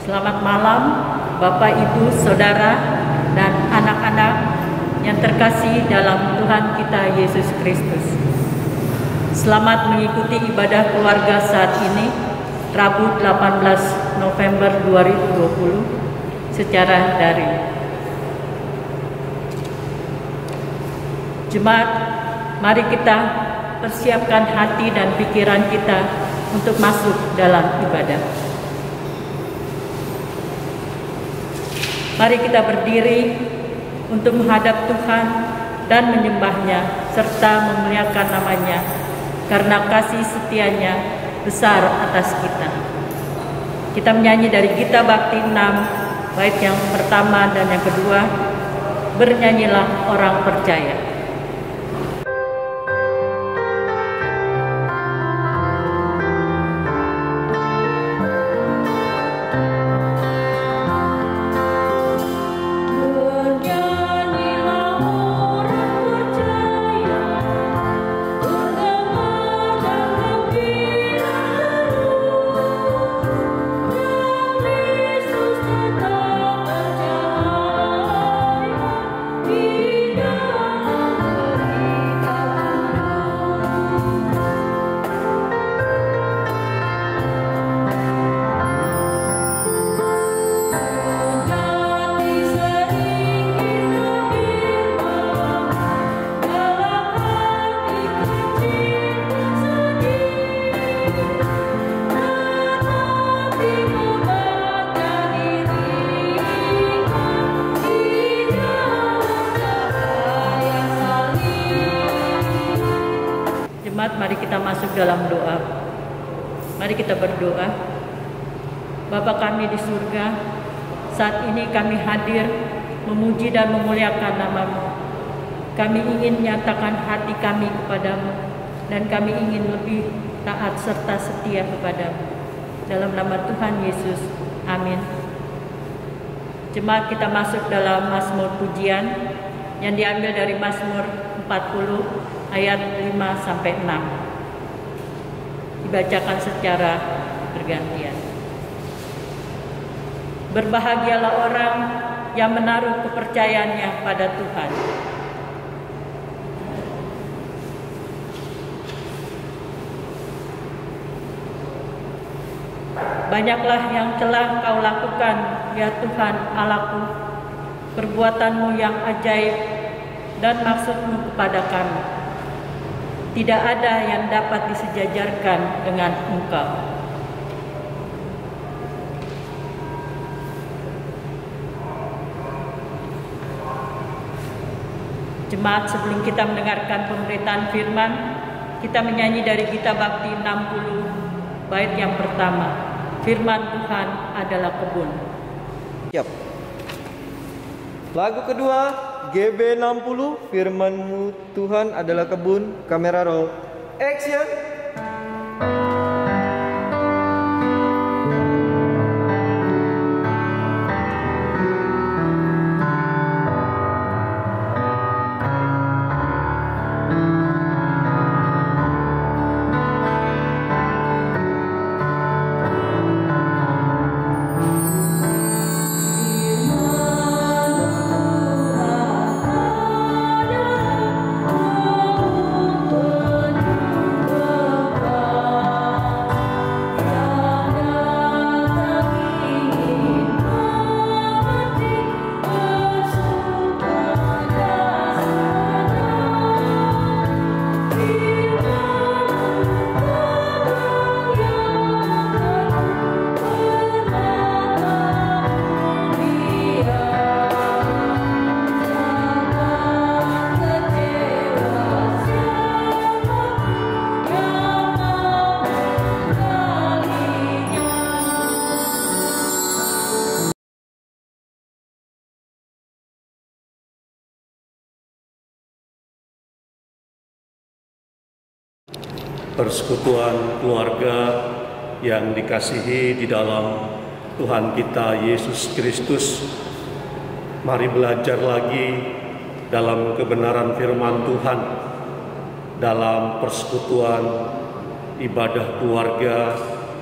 Selamat malam Bapak, Ibu, Saudara, dan anak-anak yang terkasih dalam Tuhan kita Yesus Kristus. Selamat mengikuti ibadah keluarga saat ini, Rabu 18 November 2020, secara daring. Jemaat, mari kita persiapkan hati dan pikiran kita untuk masuk dalam ibadah. Mari kita berdiri untuk menghadap Tuhan dan menyembah-Nya serta memuliakan nama-Nya karena kasih setia-Nya besar atas kita. Kita menyanyi dari Gita Bakti 6, bait yang pertama dan yang kedua, Bernyanyilah Orang Percaya. Mari kita masuk dalam doa. Mari kita berdoa. Bapa kami di surga, saat ini kami hadir memuji dan memuliakan nama-Mu. Kami ingin nyatakan hati kami kepadamu, dan kami ingin lebih taat serta setia kepadamu. Dalam nama Tuhan Yesus, amin. Jemaat, kita masuk dalam Mazmur pujian yang diambil dari Mazmur 40 ayat 5-6. Dibacakan secara bergantian. Berbahagialah orang yang menaruh kepercayaannya pada Tuhan. Banyaklah yang telah Kau lakukan, ya Tuhan Allahku, perbuatan-Mu yang ajaib dan maksud-Mu kepada kami. Tidak ada yang dapat disejajarkan dengan Engkau. Jemaat, sebelum kita mendengarkan pemberitaan firman, kita menyanyi dari Gita Bakti 60, bait yang pertama. Firman Tuhan adalah kebun. Siap. Lagu kedua, GB 60, Firman-Mu Tuhan adalah kebun. Kamera roll, action. Persekutuan keluarga yang dikasihi di dalam Tuhan kita Yesus Kristus, mari belajar lagi dalam kebenaran firman Tuhan, dalam persekutuan ibadah keluarga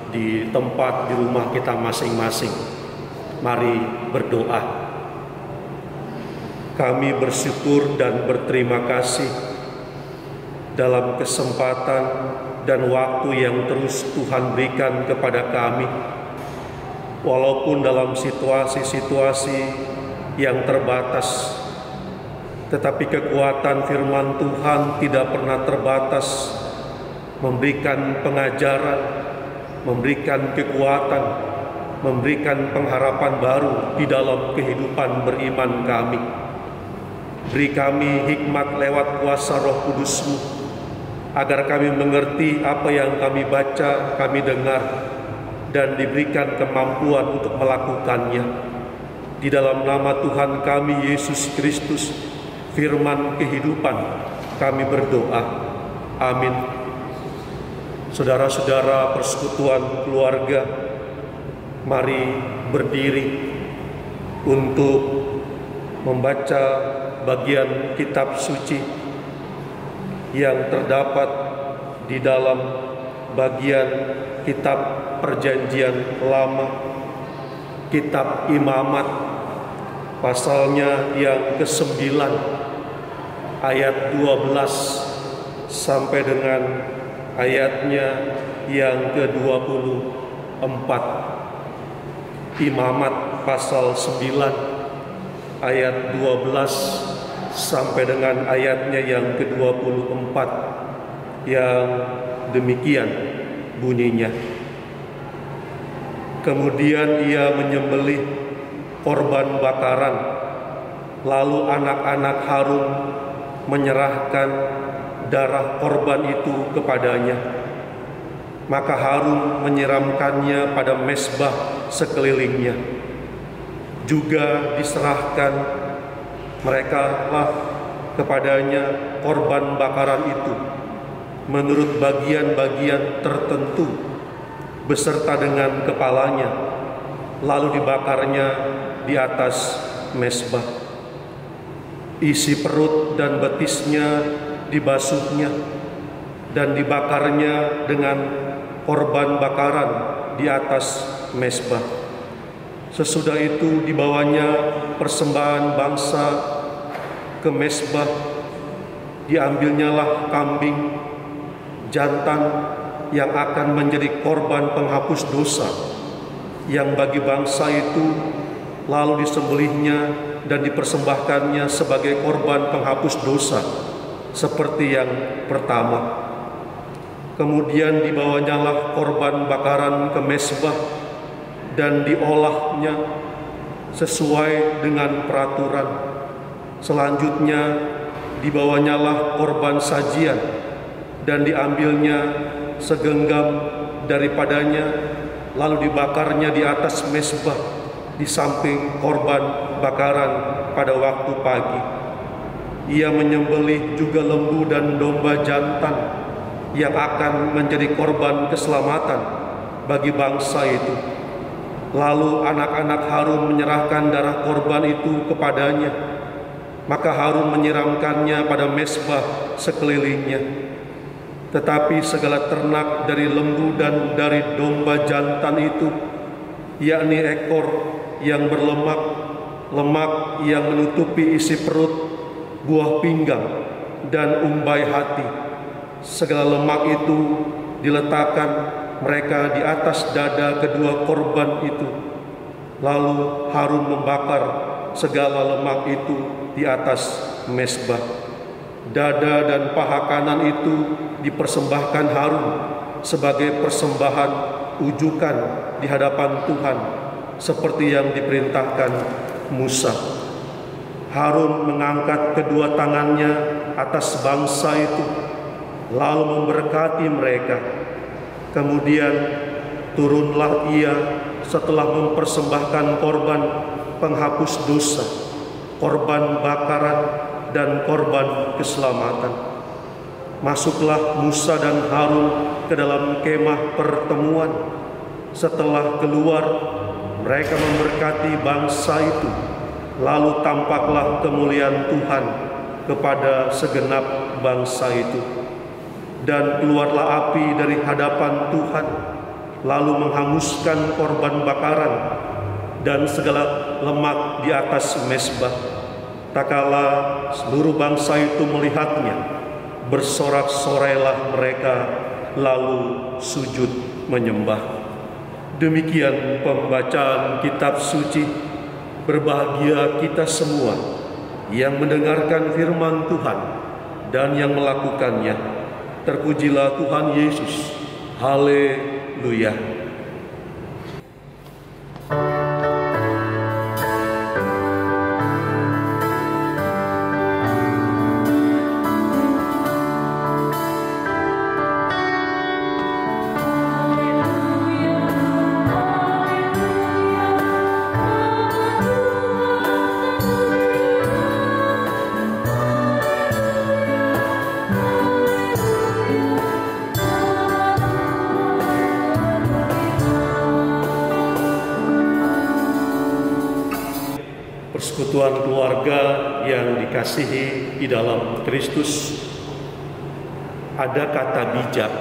di tempat di rumah kita masing-masing. Mari berdoa. Kami bersyukur dan berterima kasih dalam kesempatan dan waktu yang terus Tuhan berikan kepada kami. Walaupun dalam situasi-situasi yang terbatas, tetapi kekuatan firman Tuhan tidak pernah terbatas, memberikan pengajaran, memberikan kekuatan, memberikan pengharapan baru di dalam kehidupan beriman kami. Beri kami hikmat lewat kuasa Roh Kudus-Mu, agar kami mengerti apa yang kami baca, kami dengar, dan diberikan kemampuan untuk melakukannya. Di dalam nama Tuhan kami Yesus Kristus, firman kehidupan, kami berdoa. Amin. Saudara-saudara persekutuan keluarga, mari berdiri untuk membaca bagian kitab suci yang terdapat di dalam bagian kitab Perjanjian Lama, kitab Imamat, pasalnya yang ke-9 ayat 12 sampai dengan ayatnya yang ke-24. Imamat pasal 9 ayat 12 sampai dengan ayatnya yang ke-24 yang demikian bunyinya. Kemudian ia menyembelih korban bakaran, lalu anak-anak Harun menyerahkan darah korban itu kepadanya. Maka Harun menyiramkannya pada mezbah sekelilingnya. Juga diserahkan mereka lah kepadanya korban bakaran itu menurut bagian-bagian tertentu beserta dengan kepalanya, lalu dibakarnya di atas mezbah. Isi perut dan betisnya dibasuhnya dan dibakarnya dengan korban bakaran di atas mezbah. Sesudah itu dibawanya persembahan bangsa ke mezbah. Diambilnyalah kambing jantan yang akan menjadi korban penghapus dosa yang bagi bangsa itu, lalu disembelihnya dan dipersembahkannya sebagai korban penghapus dosa seperti yang pertama. Kemudian dibawanyalah korban bakaran ke mezbah dan diolahnya sesuai dengan peraturan. Selanjutnya dibawanyalah korban sajian dan diambilnya segenggam daripadanya, lalu dibakarnya di atas mezbah di samping korban bakaran pada waktu pagi. Ia menyembelih juga lembu dan domba jantan yang akan menjadi korban keselamatan bagi bangsa itu. Lalu anak-anak Harun menyerahkan darah korban itu kepadanya. Maka Harun menyiramkannya pada mezbah sekelilingnya. Tetapi segala ternak dari lembu dan dari domba jantan itu, yakni ekor yang berlemak, lemak yang menutupi isi perut, buah pinggang, dan umbai hati, segala lemak itu diletakkan mereka di atas dada kedua korban itu. Lalu Harun membakar segala lemak itu di atas mezbah. Dada dan paha kanan itu dipersembahkan Harun sebagai persembahan ujukan di hadapan Tuhan, seperti yang diperintahkan Musa. Harun mengangkat kedua tangannya atas bangsa itu, lalu memberkati mereka. Kemudian turunlah ia setelah mempersembahkan korban penghapus dosa, korban bakaran, dan korban keselamatan. Masuklah Musa dan Harun ke dalam kemah pertemuan. Setelah keluar, mereka memberkati bangsa itu. Lalu tampaklah kemuliaan Tuhan kepada segenap bangsa itu. Dan keluarlah api dari hadapan Tuhan, lalu menghanguskan korban bakaran dan segala lemak di atas mezbah. Tak kala seluruh bangsa itu melihatnya, bersorak-sorailah mereka, lalu sujud menyembah. Demikian pembacaan kitab suci. Berbahagia kita semua yang mendengarkan firman Tuhan dan yang melakukannya. Terpujilah Tuhan Yesus. Haleluya. Persekutuan keluarga yang dikasihi di dalam Kristus, ada kata bijak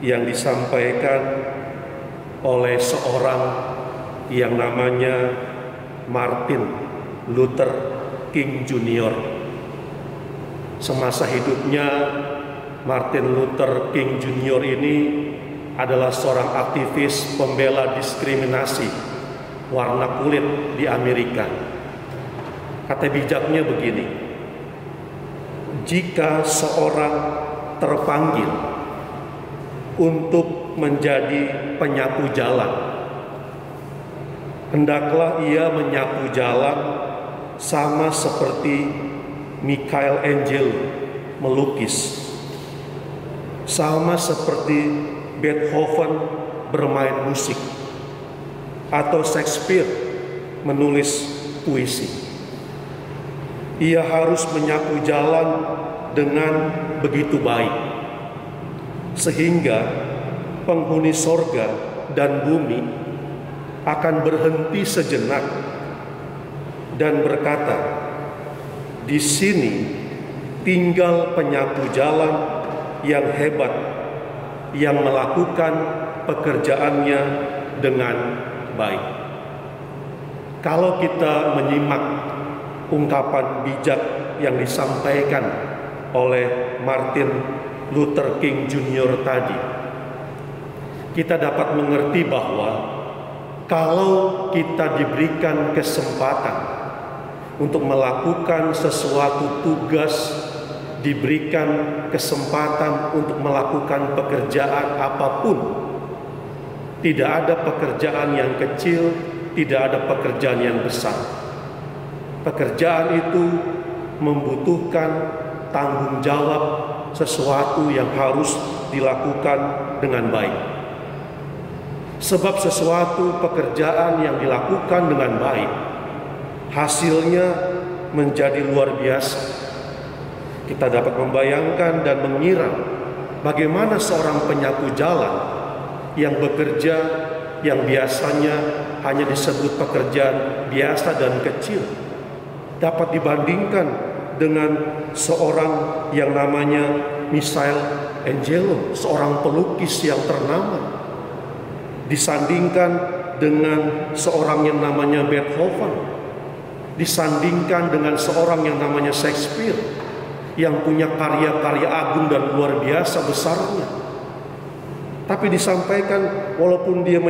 yang disampaikan oleh seorang yang namanya Martin Luther King Jr. Semasa hidupnya, Martin Luther King Jr. ini adalah seorang aktivis pembela diskriminasi warna kulit di Amerika. Kata bijaknya begini: jika seorang terpanggil untuk menjadi penyapu jalan, hendaklah ia menyapu jalan sama seperti Michelangelo melukis, sama seperti Beethoven bermain musik, atau Shakespeare menulis puisi. Ia harus menyapu jalan dengan begitu baik, sehingga penghuni sorga dan bumi akan berhenti sejenak dan berkata, di sini tinggal penyapu jalan yang hebat, yang melakukan pekerjaannya dengan baik. Kalau kita menyimak ungkapan bijak yang disampaikan oleh Martin Luther King Jr. tadi, kita dapat mengerti bahwa kalau kita diberikan kesempatan untuk melakukan sesuatu tugas, diberikan kesempatan untuk melakukan pekerjaan apapun, tidak ada pekerjaan yang kecil, tidak ada pekerjaan yang besar. Pekerjaan itu membutuhkan tanggung jawab, sesuatu yang harus dilakukan dengan baik. Sebab sesuatu pekerjaan yang dilakukan dengan baik, hasilnya menjadi luar biasa. Kita dapat membayangkan dan mengira bagaimana seorang penyapu jalan yang bekerja, yang biasanya hanya disebut pekerjaan biasa dan kecil, dapat dibandingkan dengan seorang yang namanya Michelangelo, seorang pelukis yang ternama, disandingkan dengan seorang yang namanya Beethoven, disandingkan dengan seorang yang namanya Shakespeare, yang punya karya-karya agung dan luar biasa besarnya. Tapi disampaikan walaupun dia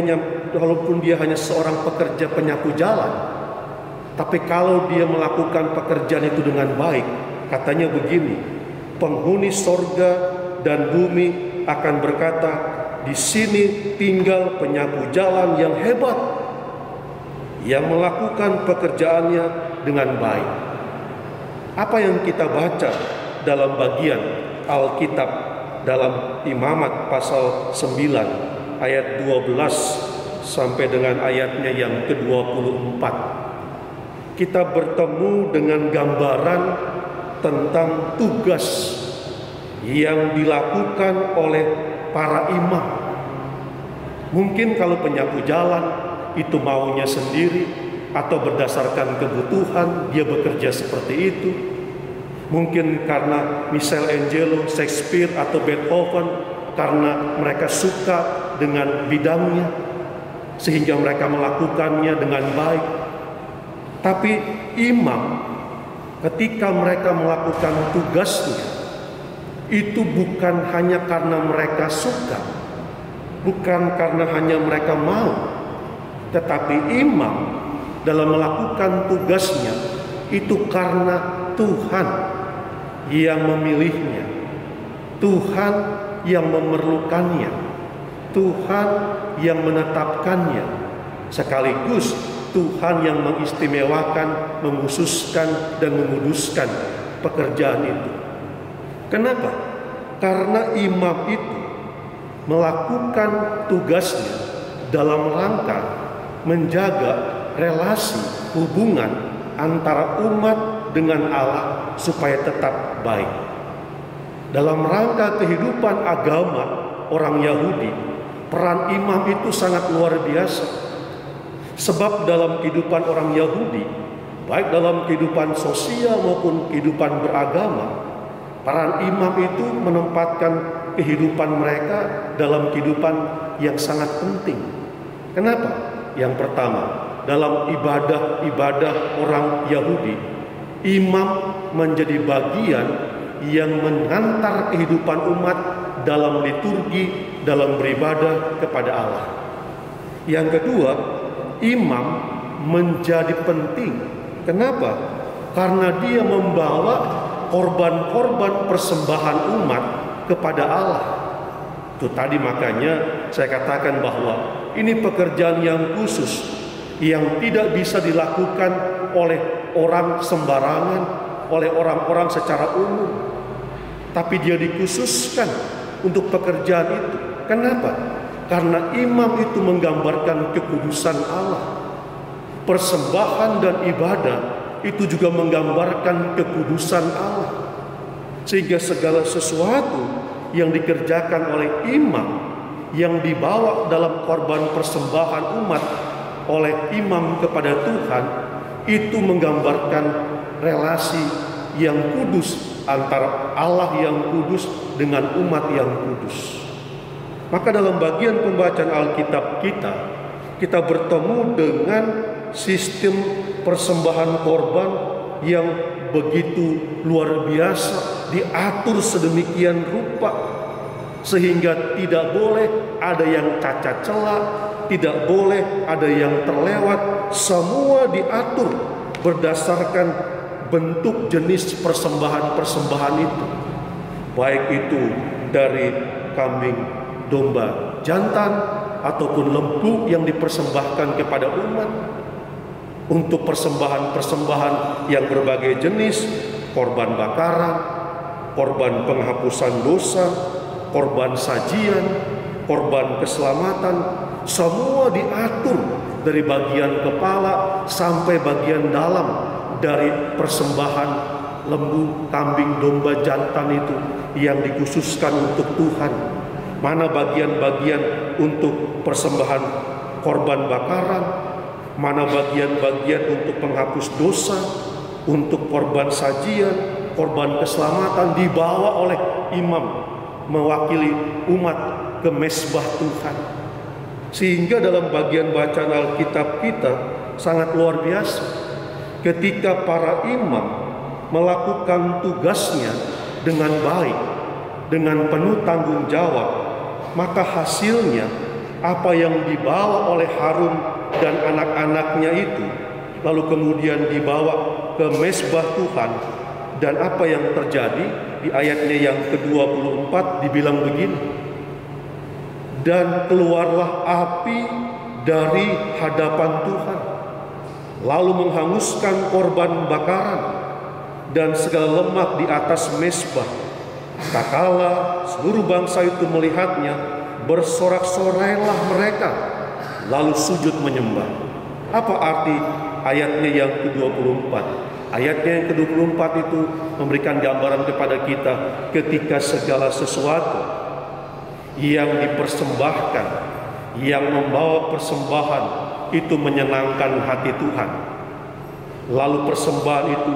hanya seorang pekerja penyapu jalan, tapi kalau dia melakukan pekerjaan itu dengan baik, katanya begini, penghuni sorga dan bumi akan berkata, di sini tinggal penyapu jalan yang hebat, yang melakukan pekerjaannya dengan baik. Apa yang kita baca dalam bagian Alkitab dalam Imamat pasal 9 ayat 12 sampai dengan ayatnya yang ke-24, kita bertemu dengan gambaran tentang tugas yang dilakukan oleh para imam. Mungkin kalau penyapu jalan itu maunya sendiri atau berdasarkan kebutuhan dia bekerja seperti itu. Mungkin karena Michelangelo, Shakespeare atau Beethoven karena mereka suka dengan bidangnya. sehingga mereka melakukannya dengan baik. Tapi imam ketika mereka melakukan tugasnya itu bukan hanya karena mereka suka, bukan karena hanya mereka mau, tetapi imam dalam melakukan tugasnya itu karena Tuhan yang memilihnya, Tuhan yang memerlukannya, Tuhan yang menetapkannya, sekaligus Tuhan yang mengistimewakan, mengkhususkan, dan menguduskan pekerjaan itu. Kenapa? Karena imam itu melakukan tugasnya dalam rangka menjaga relasi hubungan antara umat dengan Allah supaya tetap baik. Dalam rangka kehidupan agama orang Yahudi, peran imam itu sangat luar biasa. Sebab dalam kehidupan orang Yahudi, baik dalam kehidupan sosial maupun kehidupan beragama, peran imam itu menempatkan kehidupan mereka dalam kehidupan yang sangat penting. Kenapa? Yang pertama, dalam ibadah-ibadah orang Yahudi, imam menjadi bagian yang mengantar kehidupan umat dalam liturgi, dalam beribadah kepada Allah. Yang kedua, imam menjadi penting. Kenapa? Karena dia membawa korban-korban persembahan umat kepada Allah. Itu tadi makanya saya katakan bahwa ini pekerjaan yang khusus, yang tidak bisa dilakukan oleh orang sembarangan, oleh orang-orang secara umum, tapi dia dikhususkan untuk pekerjaan itu. Kenapa? Karena imam itu menggambarkan kekudusan Allah. Persembahan dan ibadah itu juga menggambarkan kekudusan Allah. Sehingga segala sesuatu yang dikerjakan oleh imam, yang dibawa dalam korban persembahan umat oleh imam kepada Tuhan, itu menggambarkan relasi yang kudus antara Allah yang kudus dengan umat yang kudus. Maka dalam bagian pembacaan Alkitab kita bertemu dengan sistem persembahan korban yang begitu luar biasa, diatur sedemikian rupa sehingga tidak boleh ada yang cacat celah, tidak boleh ada yang terlewat. Semua diatur berdasarkan bentuk jenis persembahan-persembahan itu, baik itu dari kambing domba jantan ataupun lembu yang dipersembahkan kepada umat. Untuk persembahan-persembahan yang berbagai jenis, korban bakaran, korban penghapusan dosa, korban sajian, korban keselamatan, semua diatur dari bagian kepala sampai bagian dalam dari persembahan lembu, kambing, domba, jantan itu yang dikhususkan untuk Tuhan. Mana bagian-bagian untuk persembahan korban bakaran, mana bagian-bagian untuk penghapus dosa, untuk korban sajian, korban keselamatan dibawa oleh imam mewakili umat ke mezbah Tuhan. Sehingga dalam bagian bacaan Alkitab kita sangat luar biasa. Ketika para imam melakukan tugasnya dengan baik, dengan penuh tanggung jawab, maka hasilnya apa yang dibawa oleh Harun dan anak-anaknya itu lalu kemudian dibawa ke mezbah Tuhan. Dan apa yang terjadi di ayatnya yang ke-24 dibilang begini, dan keluarlah api dari hadapan Tuhan lalu menghanguskan korban bakaran dan segala lemak di atas mezbah. Tak kala seluruh bangsa itu melihatnya, bersorak-sorailah mereka lalu sujud menyembah. Apa arti ayatnya yang ke-24? Ayatnya yang ke-24 itu memberikan gambaran kepada kita ketika segala sesuatu yang dipersembahkan, yang membawa persembahan itu menyenangkan hati Tuhan. Lalu persembahan itu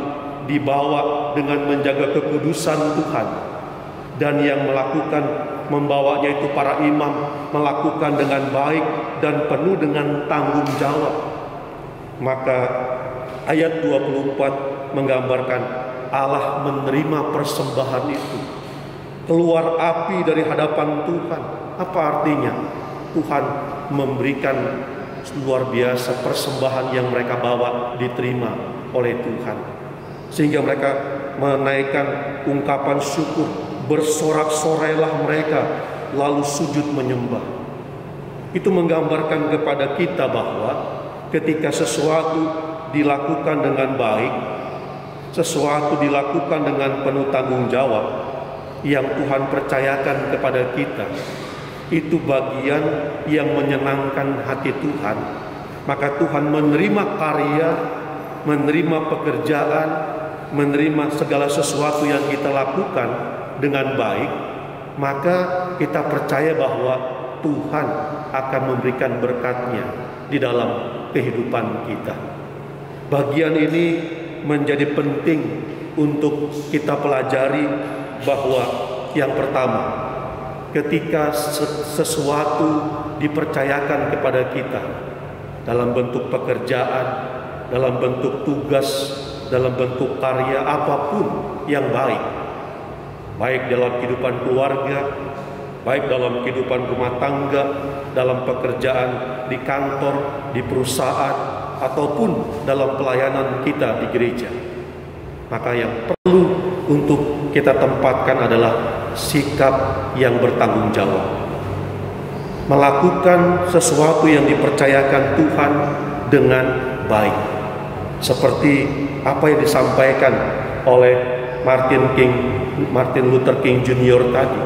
dibawa dengan menjaga kekudusan Tuhan. dan yang membawanya itu para imam, melakukan dengan baik dan penuh dengan tanggung jawab. Maka ayat 24 menggambarkan Allah menerima persembahan itu. Keluar api dari hadapan Tuhan. Apa artinya? Tuhan memberikan luar biasa persembahan yang mereka bawa diterima oleh Tuhan, sehingga mereka menaikkan ungkapan syukur, bersorak-sorailah mereka, lalu sujud menyembah. Itu menggambarkan kepada kita bahwa ketika sesuatu dilakukan dengan baik, sesuatu dilakukan dengan penuh tanggung jawab yang Tuhan percayakan kepada kita, itu bagian yang menyenangkan hati Tuhan. Maka Tuhan menerima karya, menerima pekerjaan, menerima segala sesuatu yang kita lakukan dengan baik. Maka kita percaya bahwa Tuhan akan memberikan berkat-Nya di dalam kehidupan kita. Bagian ini menjadi penting untuk kita pelajari, bahwa yang pertama, ketika sesuatu dipercayakan kepada kita dalam bentuk pekerjaan, dalam bentuk tugas, dalam bentuk karya apapun yang baik, baik dalam kehidupan keluarga, baik dalam kehidupan rumah tangga, dalam pekerjaan di kantor, di perusahaan, ataupun dalam pelayanan kita di gereja, maka yang perlu untuk kita tempatkan adalah sikap yang bertanggung jawab, melakukan sesuatu yang dipercayakan Tuhan dengan baik, seperti apa yang disampaikan oleh Martin Luther King Jr. tadi.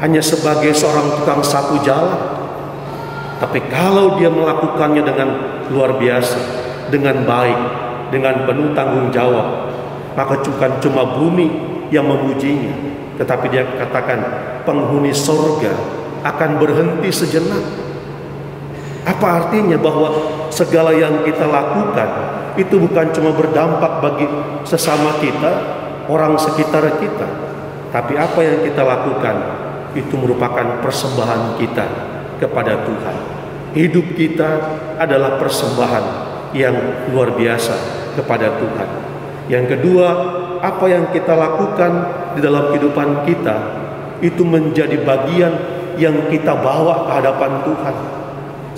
Hanya sebagai seorang tukang sapu jalan, tapi kalau dia melakukannya dengan luar biasa, dengan baik, dengan penuh tanggung jawab, maka bukan cuma bumi yang memujinya, tetapi dia katakan penghuni sorga akan berhenti sejenak. Apa artinya? Bahwa segala yang kita lakukan itu bukan cuma berdampak bagi sesama kita, orang sekitar kita, tapi apa yang kita lakukan itu merupakan persembahan kita kepada Tuhan. Hidup kita adalah persembahan yang luar biasa kepada Tuhan. Yang kedua, apa yang kita lakukan di dalam kehidupan kita itu menjadi bagian yang kita bawa ke hadapan Tuhan.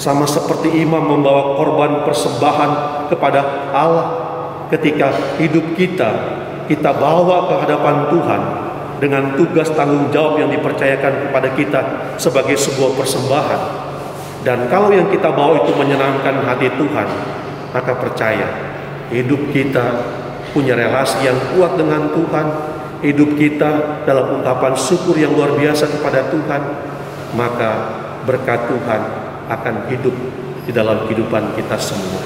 Sama seperti imam membawa korban persembahan kepada Allah, ketika hidup kita bawa ke hadapan Tuhan dengan tugas tanggung jawab yang dipercayakan kepada kita sebagai sebuah persembahan. Dan kalau yang kita bawa itu menyenangkan hati Tuhan, maka percaya hidup kita punya relasi yang kuat dengan Tuhan, hidup kita dalam ungkapan syukur yang luar biasa kepada Tuhan, maka berkat Tuhan akan hidup di dalam kehidupan kita semua.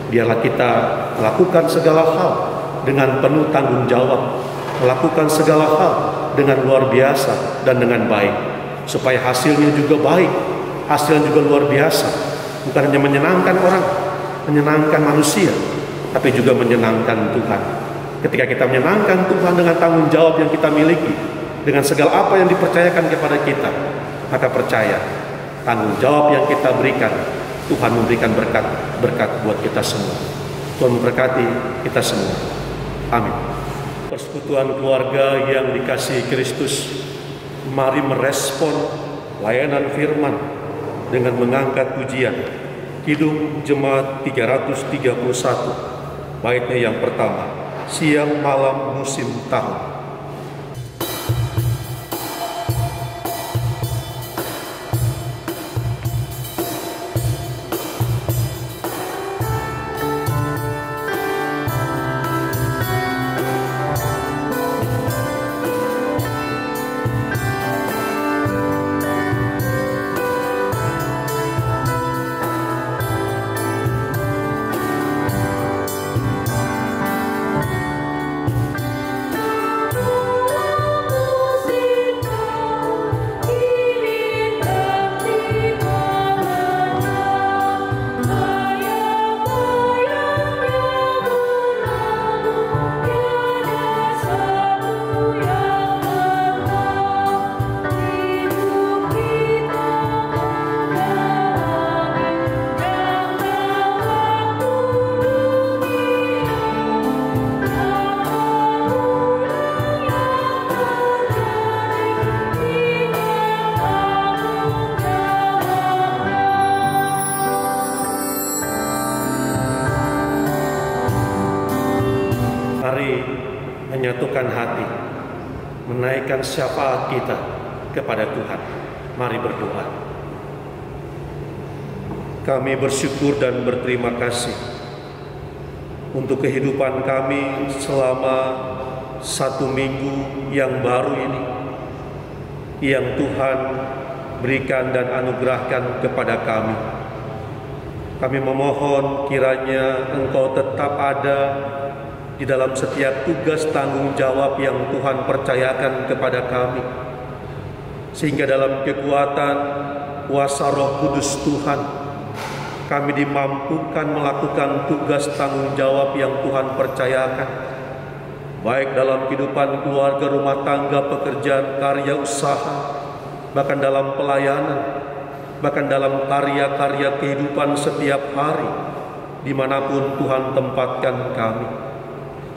Biarlah kita melakukan segala hal dengan penuh tanggung jawab, melakukan segala hal dengan luar biasa dan dengan baik, supaya hasilnya juga baik, hasilnya juga luar biasa. Bukan hanya menyenangkan orang, menyenangkan manusia, tapi juga menyenangkan Tuhan. Ketika kita menyenangkan Tuhan dengan tanggung jawab yang kita miliki, dengan segala apa yang dipercayakan kepada kita, maka percaya tanggung jawab yang kita berikan, Tuhan memberikan berkat buat kita semua. Tuhan memberkati kita semua. Amin. Persekutuan keluarga yang dikasihi Kristus, mari merespon layanan firman dengan mengangkat pujian Kidung Jemaat 331, baitnya yang pertama, Siang Malam Musim Tahun. menyatukan hati, menaikkan syafaat kita kepada Tuhan. Mari berdoa. Kami bersyukur dan berterima kasih untuk kehidupan kami selama 1 minggu yang baru ini, yang Tuhan berikan dan anugerahkan kepada kami. Kami memohon kiranya Engkau tetap ada di dalam setiap tugas tanggung jawab yang Tuhan percayakan kepada kami, sehingga dalam kekuatan kuasa Roh Kudus Tuhan, kami dimampukan melakukan tugas tanggung jawab yang Tuhan percayakan, baik dalam kehidupan keluarga, rumah tangga, pekerjaan, karya, usaha, bahkan dalam pelayanan, bahkan dalam karya-karya kehidupan setiap hari, dimanapun Tuhan tempatkan kami,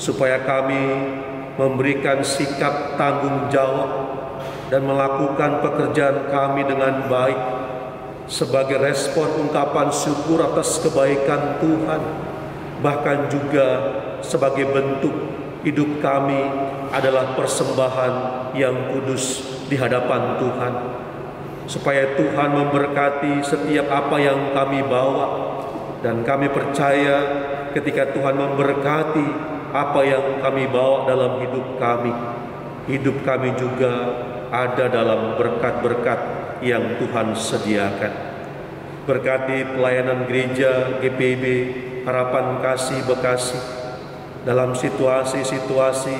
supaya kami memberikan sikap tanggung jawab dan melakukan pekerjaan kami dengan baik sebagai respon ungkapan syukur atas kebaikan Tuhan, bahkan juga sebagai bentuk hidup kami adalah persembahan yang kudus di hadapan Tuhan, supaya Tuhan memberkati setiap apa yang kami bawa. Dan kami percaya ketika Tuhan memberkati apa yang kami bawa dalam hidup kami juga ada dalam berkat-berkat yang Tuhan sediakan. Berkati pelayanan gereja GPIB Harapan Kasih Bekasi dalam situasi-situasi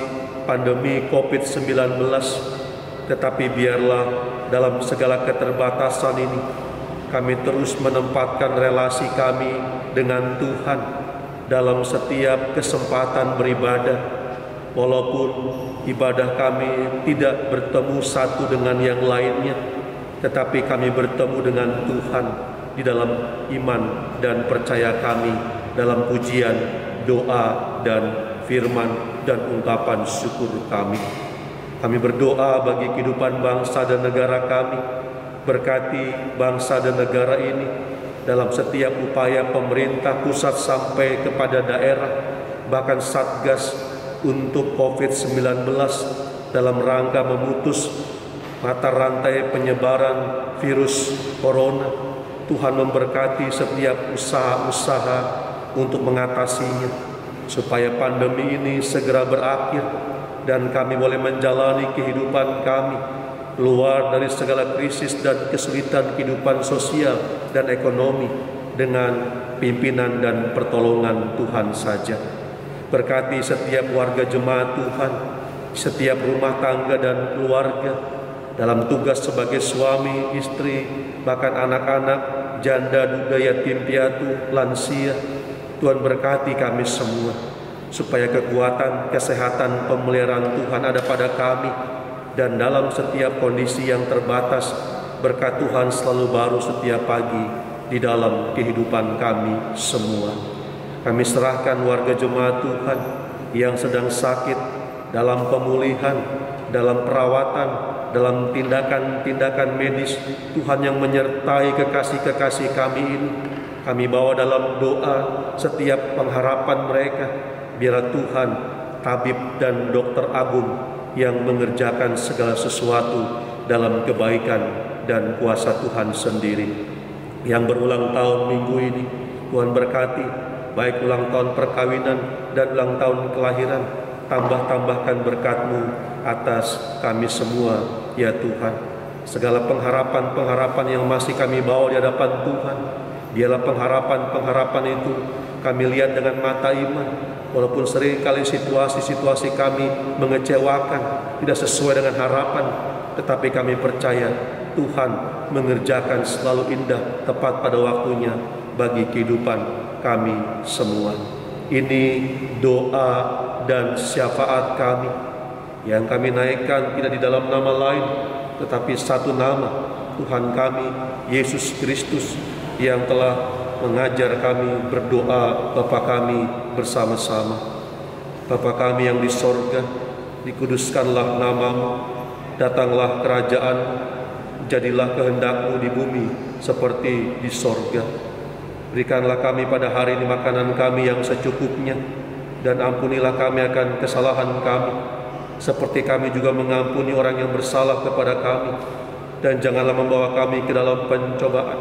pandemi COVID-19, tetapi biarlah dalam segala keterbatasan ini kami terus menempatkan relasi kami dengan Tuhan dalam setiap kesempatan beribadah, walaupun ibadah kami tidak bertemu satu dengan yang lainnya, tetapi kami bertemu dengan Tuhan di dalam iman dan percaya kami dalam pujian, doa, dan firman dan ungkapan syukur kami. Kami berdoa bagi kehidupan bangsa dan negara kami. Berkati bangsa dan negara ini dalam setiap upaya pemerintah pusat sampai kepada daerah, bahkan Satgas untuk COVID-19 dalam rangka memutus mata rantai penyebaran virus corona. Tuhan memberkati setiap usaha-usaha untuk mengatasinya, supaya pandemi ini segera berakhir dan kami boleh menjalani kehidupan kami keluar dari segala krisis dan kesulitan kehidupan sosial dan ekonomi dengan pimpinan dan pertolongan Tuhan saja. Berkati setiap warga jemaat Tuhan, setiap rumah tangga dan keluarga dalam tugas sebagai suami, istri, bahkan anak-anak, janda, duda, yatim piatu, lansia. Tuhan berkati kami semua, supaya kekuatan, kesehatan, pemeliharaan Tuhan ada pada kami, dan dalam setiap kondisi yang terbatas, berkat Tuhan selalu baru setiap pagi di dalam kehidupan kami semua. Kami serahkan warga jemaat Tuhan yang sedang sakit dalam pemulihan, dalam perawatan, dalam tindakan-tindakan medis. Tuhan yang menyertai kekasih-kekasih kami ini, kami bawa dalam doa setiap pengharapan mereka. Biar Tuhan, tabib dan dokter agung yang mengerjakan segala sesuatu dalam kebaikan dan kuasa Tuhan sendiri. Yang berulang tahun minggu ini, Tuhan berkati, baik ulang tahun perkawinan dan ulang tahun kelahiran. Tambah-tambahkan berkat-Mu atas kami semua, ya Tuhan. Segala pengharapan-pengharapan yang masih kami bawa di hadapan Tuhan, biarlah pengharapan-pengharapan itu kami lihat dengan mata iman. Walaupun seringkali situasi-situasi kami mengecewakan, tidak sesuai dengan harapan, tetapi kami percaya Tuhan mengerjakan selalu indah, tepat pada waktunya bagi kehidupan kami semua. Ini doa dan syafaat kami yang kami naikkan tidak di dalam nama lain, tetapi satu nama, Tuhan kami Yesus Kristus, yang telah mengajar kami berdoa Bapa kami bersama-sama. Bapa kami yang di sorga, dikuduskanlah nama-Mu, datanglah kerajaan, jadilah kehendak-Mu di bumi seperti di sorga. Berikanlah kami pada hari ini makanan kami yang secukupnya, dan ampunilah kami akan kesalahan kami, seperti kami juga mengampuni orang yang bersalah kepada kami. Dan janganlah membawa kami ke dalam pencobaan,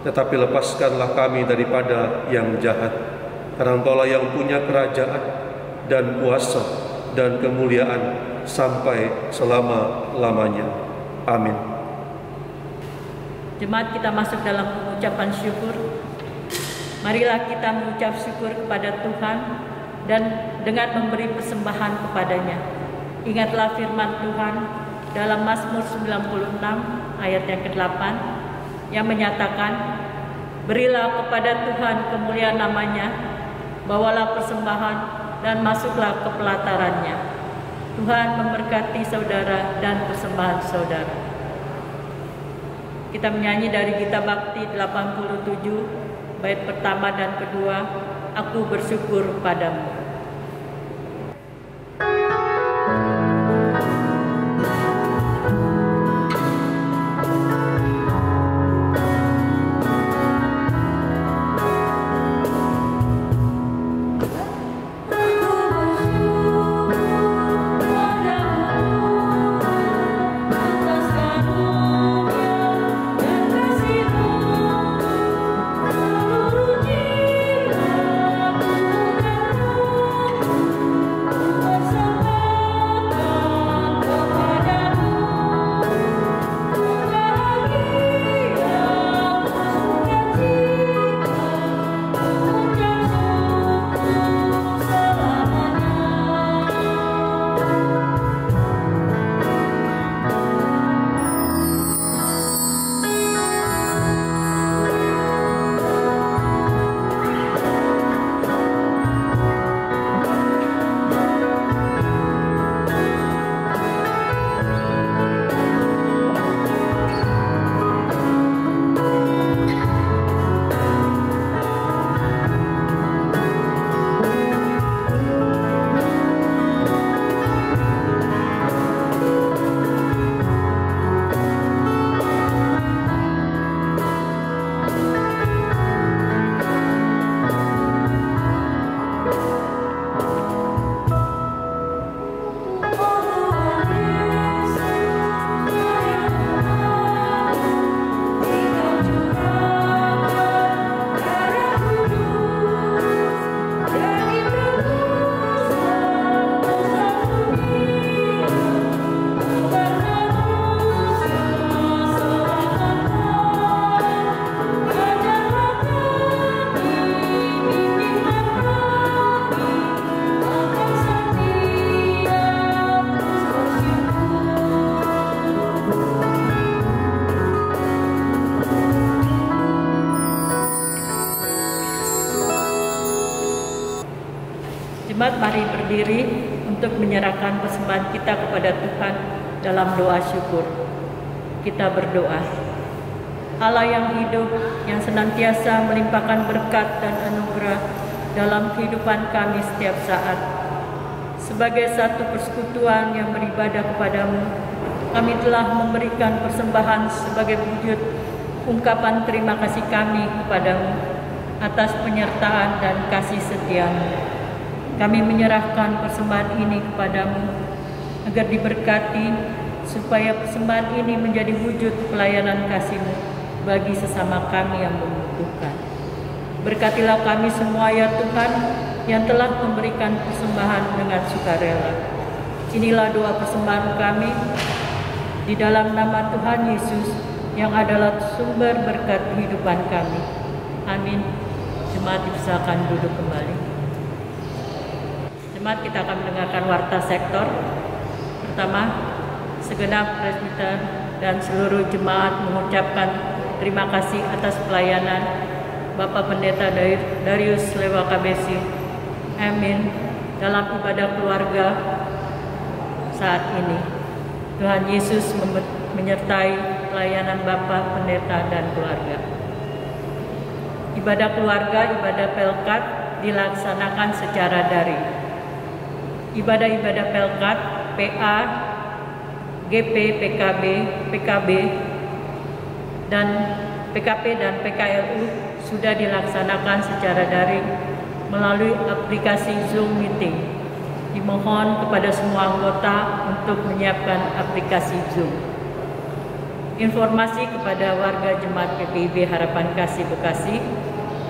tetapi lepaskanlah kami daripada yang jahat. Karena Engkaulah yang punya kerajaan dan kuasa dan kemuliaan sampai selama-lamanya. Amin. Jemaat, kita masuk dalam pengucapan syukur. Marilah kita mengucap syukur kepada Tuhan dan dengan memberi persembahan kepadanya. Ingatlah firman Tuhan dalam Mazmur 96 ayat yang ke-8 yang menyatakan, berilah kepada Tuhan kemuliaan namanya, bawalah persembahan dan masuklah ke pelatarannya. Tuhan memberkati saudara dan persembahan saudara. Kita menyanyi dari Gita Bakti 87 bait pertama dan kedua, Aku Bersyukur Padamu. Jemaat, mari berdiri untuk menyerahkan persembahan kita kepada Tuhan dalam doa syukur. Kita berdoa. Allah yang hidup, yang senantiasa melimpahkan berkat dan anugerah dalam kehidupan kami setiap saat. Sebagai satu persekutuan yang beribadah kepadamu, kami telah memberikan persembahan sebagai wujud ungkapan terima kasih kami kepadamu atas penyertaan dan kasih setiamu. Kami menyerahkan persembahan ini kepadamu agar diberkati, supaya persembahan ini menjadi wujud pelayanan kasih-Mu bagi sesama kami yang membutuhkan. Berkatilah kami semua ya Tuhan, yang telah memberikan persembahan dengan sukarela. Inilah doa persembahan kami di dalam nama Tuhan Yesus yang adalah sumber berkat kehidupan kami. Amin. Jemaat dipersilakan duduk kembali. Jemaat, kita akan mendengarkan warta sektor. Pertama, segenap presbiter dan seluruh jemaat mengucapkan terima kasih atas pelayanan Bapak Pendeta Darius Lewa Kabesi, Amin, dalam ibadah keluarga saat ini. Tuhan Yesus menyertai pelayanan Bapak Pendeta dan keluarga. Ibadah keluarga, ibadah Pelkat dilaksanakan secara daring. Ibadah-ibadah Pelkat, PA, GP, PKB, PKB, dan PKP dan PKLU sudah dilaksanakan secara daring melalui aplikasi Zoom Meeting Dimohon kepada semua anggota untuk menyiapkan aplikasi Zoom. Informasi kepada warga Jemaat PPIB Harapan Kasih Bekasi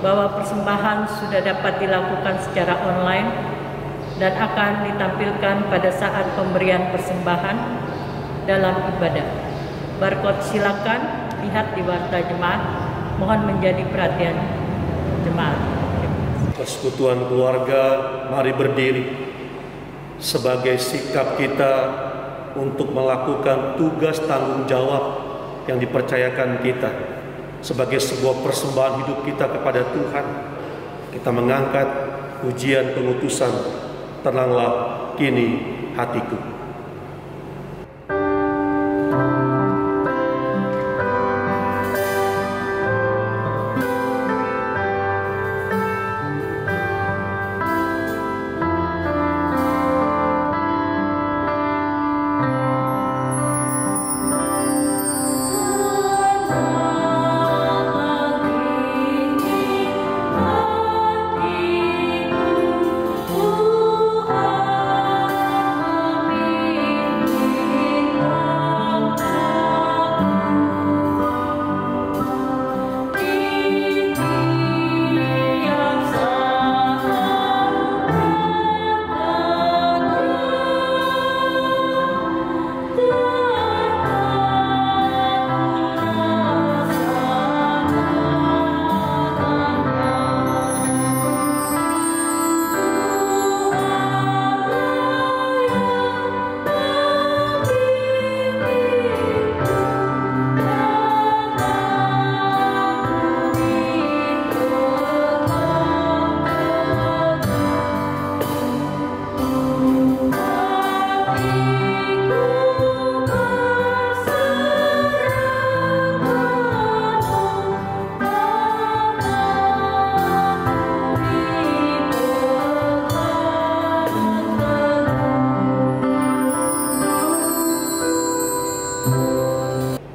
bahwa persembahan sudah dapat dilakukan secara online dan akan ditampilkan pada saat pemberian persembahan dalam ibadah. Barcode silakan lihat di warta jemaat. Mohon menjadi perhatian jemaat. Persekutuan keluarga, mari berdiri sebagai sikap kita untuk melakukan tugas tanggung jawab yang dipercayakan kita sebagai sebuah persembahan hidup kita kepada Tuhan. Kita mengangkat pujian pengutusan, tenanglah kini hatiku.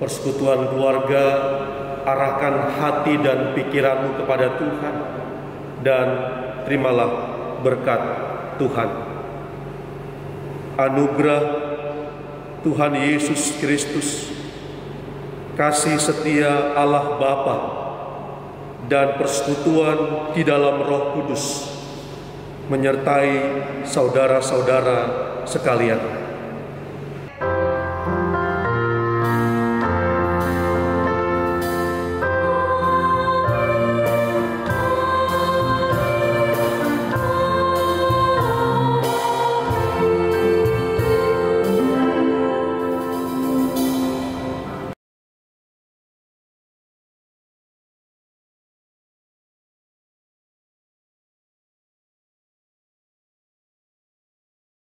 Persekutuan keluarga, arahkan hati dan pikiranmu kepada Tuhan dan terimalah berkat Tuhan. Anugerah Tuhan Yesus Kristus, kasih setia Allah Bapa, dan persekutuan di dalam Roh Kudus menyertai saudara-saudara sekalian.